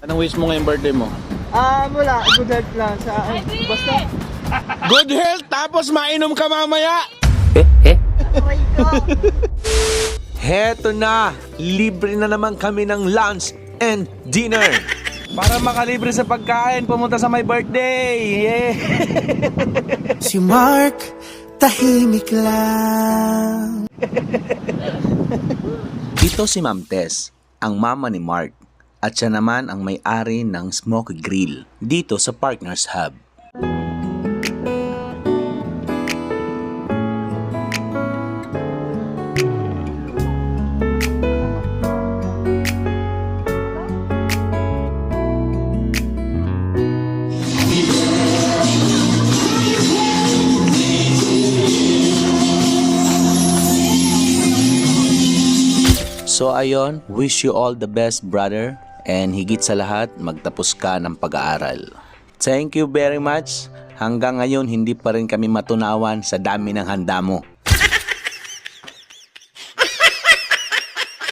Anong wish mo ngayong birthday mo? Wala. Good health lang sa akin. Basta. Good health, tapos mainom ka mamaya! Oh my God. Heto na, libre na naman kami ng lunch and dinner. Para makalibre sa pagkain, pumunta sa my birthday! Yeah! Si Mark, tahimik lang. Ito si Ma'am Tess, ang mama ni Mark. At siya naman ang may-ari ng Smoke Grill dito sa Partners Hub. So ayon, wish you all the best, brother, and higit sa lahat, magtapos ka ng pag-aaral. Thank you very much. Hanggang ngayon, hindi pa rin kami matunawan sa dami ng handa mo.